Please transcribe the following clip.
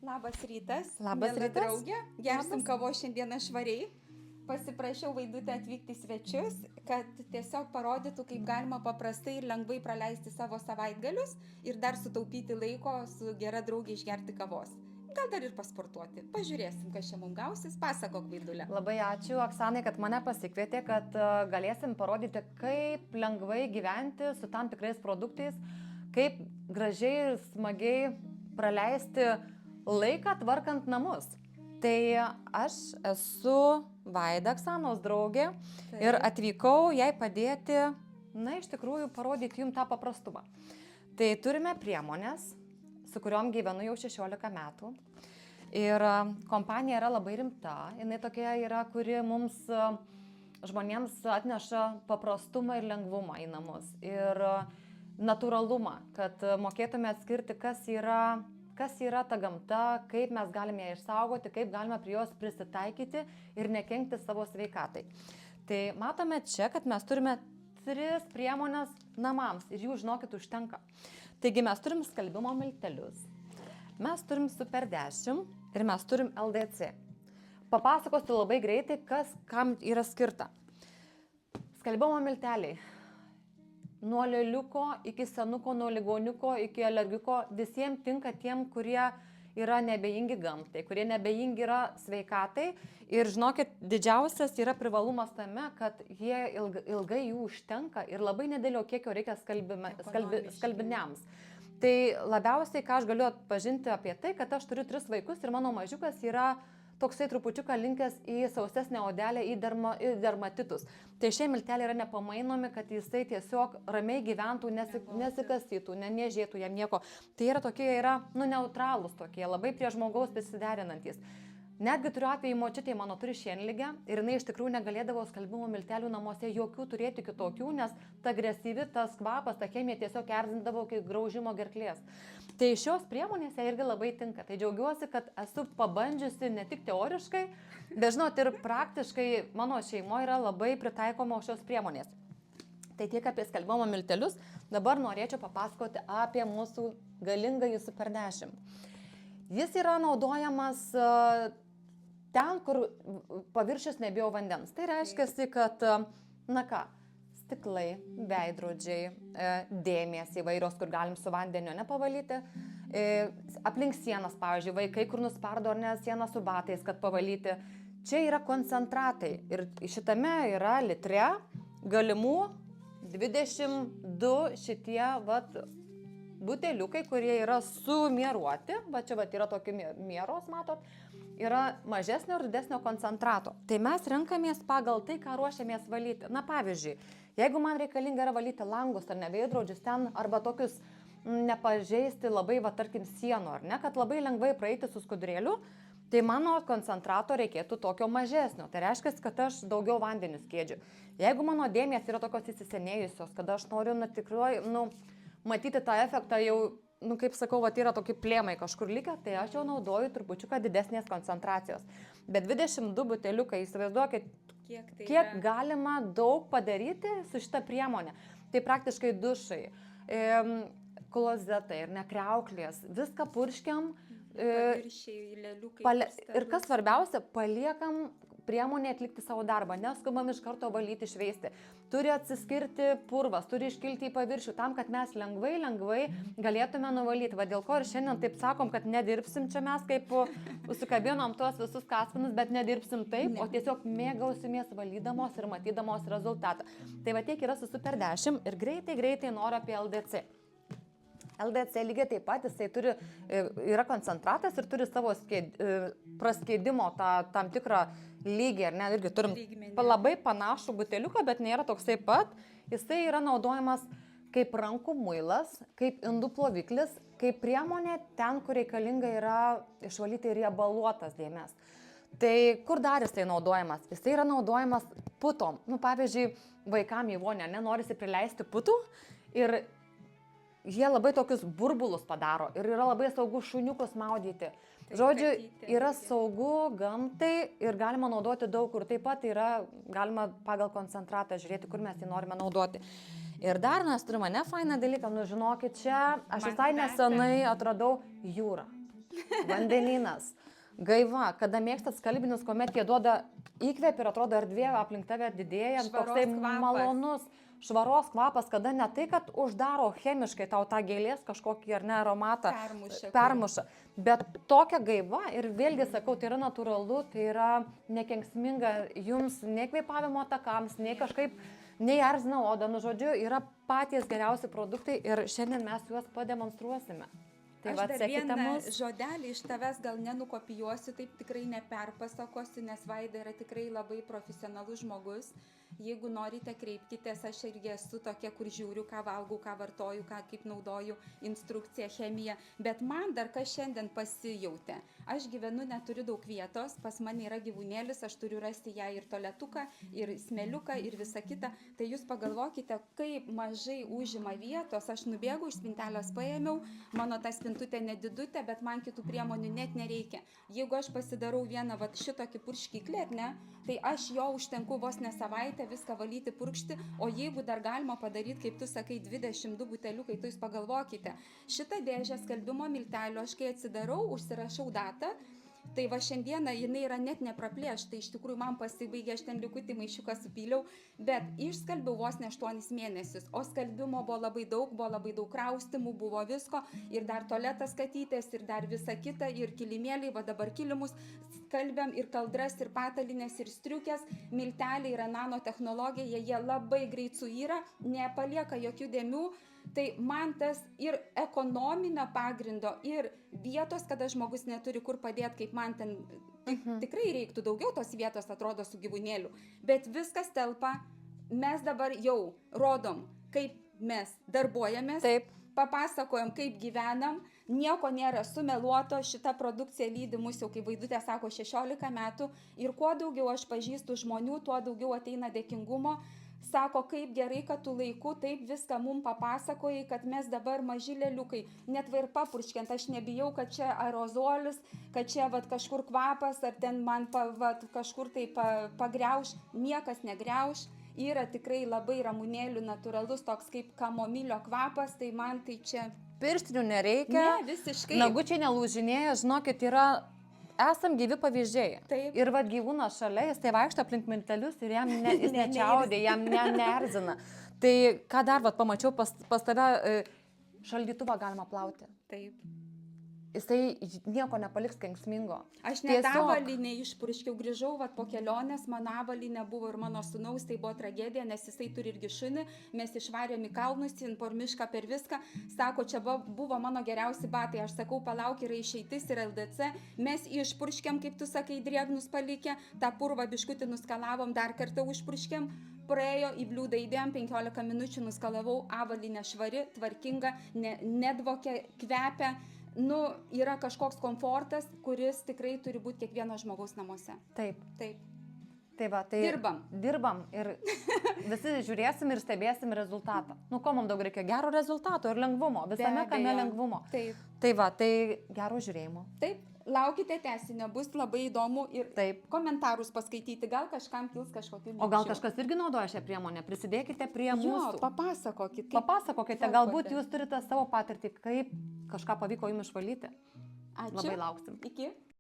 Labas rytas. Labas Miela rytas. draugė. Gersim Labas. kavos šiandieną švariai. Pasiprašiau Vaidutę atvykti į svečius, kad tiesiog parodytų, kaip galima paprastai ir lengvai praleisti savo savaitgalius ir dar sutaupyti laiko su gera draugė išgerti kavos. Gal dar ir pasportuoti. Pažiūrėsim, kas čia mums gausis. Pasakok, Vaidulė. Labai ačiū, Oksanai, kad mane pasikvietė, kad galėsim parodyti, kaip lengvai gyventi su tam tikrais produktais, kaip gražiai ir smagiai praleisti laiką tvarkant namus. Tai aš esu Vaida, Oksanos draugė, ir atvykau jai padėti, iš tikrųjų, parodyti jums tą paprastumą. Tai turime priemonės, su kuriuom gyvenu jau 16 metų. Ir kompanija yra labai rimta, jinai tokia yra, kuri mums žmonėms atneša paprastumą ir lengvumą į namus. Ir natūralumą, kad mokėtume atskirti, kas yra ta gamta, kaip mes galime ją išsaugoti, kaip galime prie jos prisitaikyti ir nekenkti savo sveikatai. Tai matome čia, kad mes turime 3 priemonės namams ir jų, žinokit, užtenka. Taigi mes turim skalbimo miltelius, mes turim Super 10 ir mes turim LDC. Papasakosiu labai greitai, kas kam yra skirta. Skalbimo milteliai. Nuo lėliuko iki senuko, nuo ligoniuko iki alergiko, visiems tinka tiem, kurie yra nebejingi gamtai, kurie nebejingi yra sveikatai. Ir žinokit, didžiausias yra privalumas tame, kad jie ilgai jų užtenka ir labai nedėlio kiekio reikia skalbiniams. Tai labiausiai, ką aš galiu atpažinti apie tai, kad aš turiu 3 vaikus ir mano mažiukas yra toksai trupučiuką linkęs į sausesnę odelę, į dermatitus. Tai šie milteliai yra nepamainomi, kad jisai tiesiog ramiai gyventų, nesikastytų, nežėtų jam nieko. Tai yra tokie, neutralūs tokie, labai prie žmogaus prisiderinantys. Netgi turiu atvejį, močiutė mano turi šienligę ir jinai iš tikrųjų negalėdavo skalbimo miltelių namuose jokių turėti kitokių, nes ta agresyvi, tas kvapas, ta chemija tiesiog erzindavo iki graužimo gerklės. Tai šios priemonės irgi labai tinka. Tai džiaugiuosi, kad esu pabandžiusi ne tik teoriškai, bet žinot, ir praktiškai mano šeimoje yra labai pritaikomos šios priemonės. Tai tiek apie skalbimo miltelius. Dabar norėčiau papasakoti apie mūsų galingąjį Super 10. Jis yra naudojamas ten, kur paviršius nebijo vandens. Tai reiškia, kad, stiklai, veidrodžiai, dėmės įvairios, kur galim su vandeniu nepavalyti. Aplink sienas, pavyzdžiui, vaikai, kur nuspardo ar ne sieną su batais, kad pavalyti. Čia yra koncentratai ir šitame yra litre galimų 22 šitie, buteliukai, kurie yra sumieruoti, čia yra tokie mieros, matot, yra mažesnio ir didesnio koncentrato. Tai mes renkamės pagal tai, ką ruošiamės valyti. Pavyzdžiui, jeigu man reikalinga yra valyti langus ar veidrodžius ten, arba tokius nepažeisti labai, tarkim, sienų, ar ne, kad labai lengvai praeiti su skudurėliu, tai mano koncentrato reikėtų tokio mažesnio. Tai reiškia, kad aš daugiau vandeniu skiedžiu. Jeigu mano dėmės yra tokios įsisenėjusios, kad aš noriu tikrai, matyti tą efektą jau, kaip sakau, yra tokie plėmai kažkur likę, tai aš jau naudoju trupučiuką didesnės koncentracijos. Bet 22 buteliukai, įsivaizduokit, kiek galima daug padaryti su šitą priemonę. Tai praktiškai dušai, klozetai ir nekriauklės, viską purškiam. Ir kas svarbiausia, paliekam priemonę atlikti savo darbą, neskubam iš karto valyti, šveisti. Turi atsiskirti purvas, turi iškilti į paviršių tam, kad mes lengvai galėtume nuvalyti. Dėl ko ir šiandien taip sakom, kad nedirbsim čia mes, kaip užsikabinom tuos visus kaspanus, bet nedirbsim taip, o tiesiog mėgausimės valydamos ir matydamos rezultatą. Tai tiek yra su Super 10 ir greitai noriu apie LDC. LDC lygiai taip pat, jisai yra koncentratas ir turi savo praskiedimo tam tikrą lygį, ar ne, irgi turim labai panašų buteliuką, bet nėra toksai pat. Jisai yra naudojamas kaip rankų muilas, kaip indų ploviklis, kaip priemonė ten, kur reikalinga yra išvalyti riebaluotas dėmes. Tai kur dar jisai naudojamas? Jisai yra naudojamas putom. Pavyzdžiui, vaikam į vonę norisi prileisti putų ir jie labai tokius burbulus padaro ir yra labai saugu šuniukus maudyti. Žodžiu, yra saugu gamtai ir galima naudoti daug kur. Taip pat galima pagal koncentratą žiūrėti, kur mes jį norime naudoti. Ir dar mes turime fainą dalyką, žinokit, čia aš visai nesenai atradau jūrą. vandenynas, gaiva, kada mėgstat skalbinius, kuomet jie duoda įkvėpį ir atrodo erdvė aplink tave didėja, toksai malonus, švaros kvapas, kada ne tai, kad uždaro chemiškai tau tą gėlės kažkokį ar ne aromatą, permuša, bet tokia gaiva ir vėlgi sakau, tai yra natūralu, tai yra nekenksminga jums nei kvėpavimo takams, nei kažkaip, nei erzina odą, nu žodžiu, yra patys geriausi produktai ir šiandien mes juos pademonstruosime. Tai aš dar vieną žodelį iš tavęs gal nenukopijuosiu, taip tikrai neperpasakosiu, nes Vaida yra tikrai labai profesionalus žmogus. Jeigu norite, kreipkitės, aš irgi esu tokia, kur žiūriu, ką valgau, ką vartoju, kaip naudoju, instrukciją, chemiją. Bet man dar kas šiandien pasijautė. Aš gyvenu, neturiu daug vietos, pas mane yra gyvūnėlis, aš turiu rasti ją ir tualetuką, ir smėliuką, ir visą kitą. Tai jūs pagalvokite, kaip mažai užima vietos. Aš nubėgau, iš spintelės paėmiau, mano ta spintutė nedidutė, bet man kitų priemonių net nereikia. Jeigu aš pasidarau vieną šitokį purškiklį, ne, tai aš jo užtenku vos ne savaitę viską valyti, purkšti, o jeigu dar galima padaryti, kaip tu sakai, 22 buteliukai, tai jūs pagalvokite, šitą dėžę skalbimo miltelio aš kai atsidarau, užsirašau datą, tai va šiandieną jinai yra net nepraplėšta, iš tikrųjų man pasibaigė, aš ten likutį maišiuką supyliau, bet išskalbiau vos ne 8 mėnesius, o skalbimo buvo labai daug kraustimų, buvo visko, ir dar tualetas katytės, ir dar visa kita, ir kilimėliai, va dabar kilimus skalbiam, ir kaldras, ir patalinės, ir striukės, milteliai yra nanotechnologija, jie labai greit suyra, nepalieka jokių dėmių. Tai man tas ir ekonominio pagrindo, ir vietos, kada žmogus neturi kur padėti, kaip man ten tikrai reiktų daugiau tos vietos, atrodo, su gyvūnėliu. Bet viskas telpa, mes dabar jau rodom, kaip mes darbuojamės, papasakojom, kaip gyvenam, nieko nėra sumeluoto, šita produkcija lydi mus jau, kaip Vaidutė sako, 16 metų, ir kuo daugiau aš pažįstu žmonių, tuo daugiau ateina dėkingumo. Sako, kaip gerai, kad tu laiku taip viską mum papasakojai, kad mes dabar maži lėliukai, net va ir papurškiant, aš nebijau, kad čia aerozolis, kad čia vat kažkur kvapas, ar ten man kažkur tai pagriauš, niekas negriauš, yra tikrai labai ramunėlių natūralus toks kaip kamomilio kvapas, tai man tai čia... Pirštinių nereikia, ne, visiškai. Nagučiai nelūžinėja, žinokit, yra... Esam gyvi pavyzdžiai. Taip. Ir vad gyvūnas šalia, jis tai vaikšto aplink miltelius ir jam jis nečiaudė, jam neerzina. Tai ką dar vat pamačiau, pas tave šaldytuvą galima plauti. Taip. Jisai nieko nepaliks kenksmingo. Aš net avalynę išpurškiau, grįžau vat po kelionės, mano avalynė buvo ir mano sūnaus, tai buvo tragedija, nes jisai turi irgi šunį, mes išvarėm į kalnus, por mišką, per viską, sako, čia buvo mano geriausi batai, aš sakau, palauk, yra išeitis ir LDC, mes išpurškiam, kaip tu sakai, drėgnus palikę, tą purvą biškutį nuskalavom, dar kartą užpurškiam, praėjo į bliūdą, įdėjom 15 minučių, nuskalavau, avalynė švari, tvarkinga, nedvokia, kvepia. Nu, yra kažkoks komfortas, kuris tikrai turi būti kiekvieno žmogaus namuose. Taip. Taip. Tai va, tai dirbam ir visi žiūrėsim ir stebėsim rezultatą. Nu, ko mums daug reikia? Gero rezultato ir lengvumo, visame kame lengvumo. Taip. Tai va, tai gero žiūrėjimo. Taip. Laukite tęsinio, bus labai įdomu ir komentarus paskaityti, gal kažkam kils kažkokių minčių. O gal kažkas irgi naudoja šią priemonę, prisidėkite prie mūsų. Papasakokite. Papasakokite, galbūt jūs turite savo patirtį, kaip kažką pavyko jums išvalyti. Ačiū. Labai lauksim. Iki.